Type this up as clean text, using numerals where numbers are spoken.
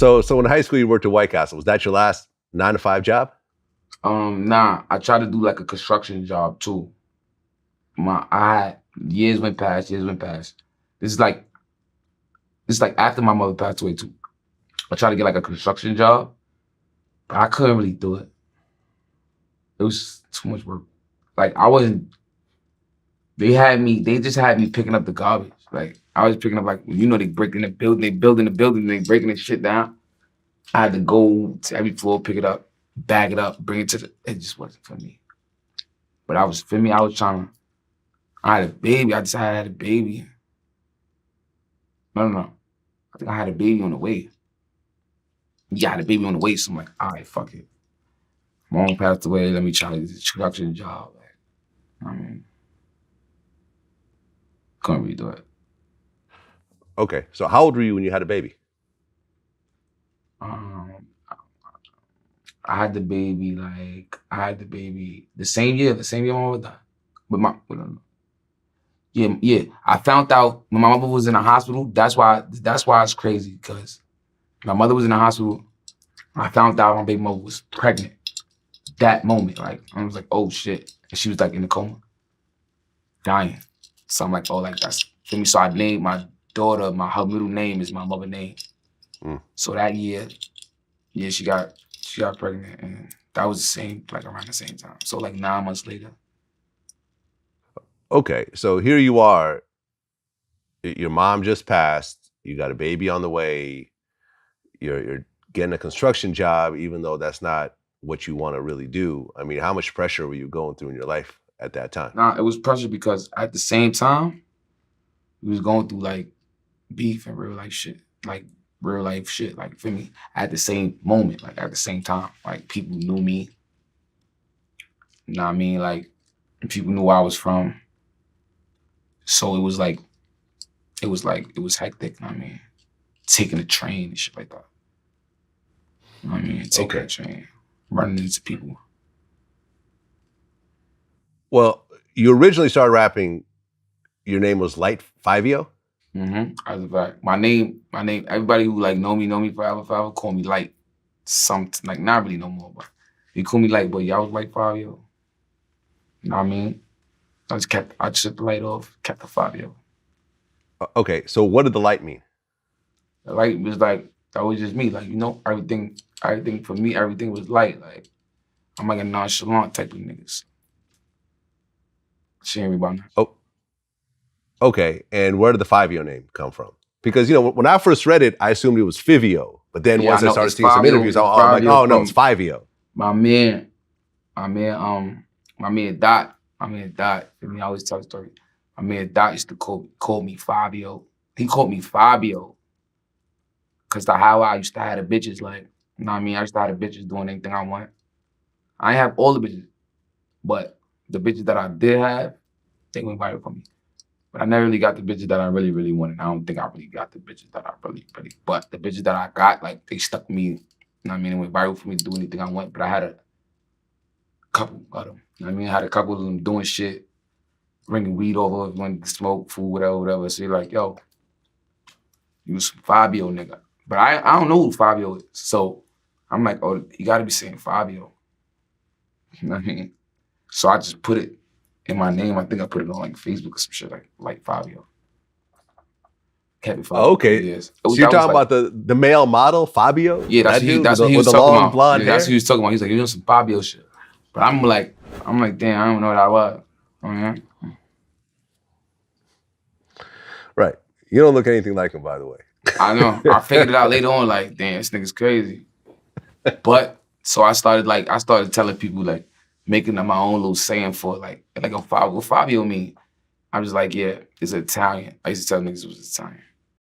So in high school you worked at White Castle. Was that your last 9-to-5 job? Nah, I tried to do like a construction job too. Years went past. This is like after my mother passed away too. I tried to get like a construction job, but I couldn't really do it. It was too much work. Like they just had me picking up the garbage. Like I was picking up like, they breaking the building, they building the building, they breaking the shit down. I had to go to every floor, pick it up, bag it up, bring it it just wasn't for me. But I had a baby. I decided I had a baby. No. I think I had a baby on the way. Yeah, I had a baby on the way. So I'm like, all right, fuck it. Mom passed away. Let me try this construction job. Couldn't really do it. Okay. So how old were you when you had a baby? I had the baby the same year my mother died. Yeah. I found out when my mother was in the hospital. That's why it's crazy, because my mother was in the hospital. I found out my baby mother was pregnant. That moment, like I was like, oh shit. And she was like in a coma, dying. So I'm like, oh, like that's for me. So I named my daughter, her middle name is my mother's name. So that year, yeah, she got pregnant, and that was around the same time. So like 9 months later. Okay, so here you are. Your mom just passed. You got a baby on the way. You're getting a construction job, even though that's not what you want to really do. I mean, how much pressure were you going through in your life at that time? Nah, it was pressure because at the same time, we was going through like beef and real life shit. Like for me, at the same moment, like at the same time, like people knew me. You know what I mean? Like people knew where I was from. So it was hectic, you know what I mean? Taking a train and shit like that. You know what I mean? Taking a train, running into people. Well, you originally started rapping, your name was Fivio? As a fact. My name, everybody who like know me forever, call me Light. Something, like not really no more, but they call me Light, but y'all was like Fabio. You know what I mean? I took the light off, kept the Fabio. Okay, so what did the light mean? The light was like, that was just me. Like, everything for me, everything was light. Like, I'm like a nonchalant type of niggas. She ain't me about that. Oh, okay. And where did the Fivio name come from? Because, when I first read it, I assumed it was Fivio. But then once I started seeing some interviews, I'm like, oh, no, it's Fivio. My man Dot, I always tell the story. My man Dot used to call me Fabio. He called me Fabio. Because how I used to have the bitches, like, you know what I mean? I used to have the bitches doing anything I want. I ain't have all the bitches, but the bitches that I did have, they went viral for me. But I never really got the bitches that I really, really wanted. I don't think I really got the bitches that I really, but the bitches that I got, like, they stuck me, you know what I mean? It went viral for me to do anything I want, but I had a couple of them. You know what I mean? I had a couple of them doing shit, bringing weed over, wanting to smoke, food, whatever. So you're like, yo, you some Fabio nigga. But I don't know who Fabio is. So I'm like, oh, you gotta be saying Fabio. You know what I mean? So I just put it in my name. I think I put it on like Facebook or some shit like Fabio. Kept it Fabio. Okay. So you're talking about the male model, Fabio? Yeah, that's who he was talking about. Blonde hair? That's who he was talking about. He's like, you're doing some Fabio shit. But I'm like, damn, I don't know what I was. Right. You don't look anything like him, by the way. I know. I figured it out later on, like, damn, this nigga's crazy. But so I started telling people, like, making up my own little saying for like what Fabio mean. I was like, yeah, it's Italian. I used to tell niggas it was Italian.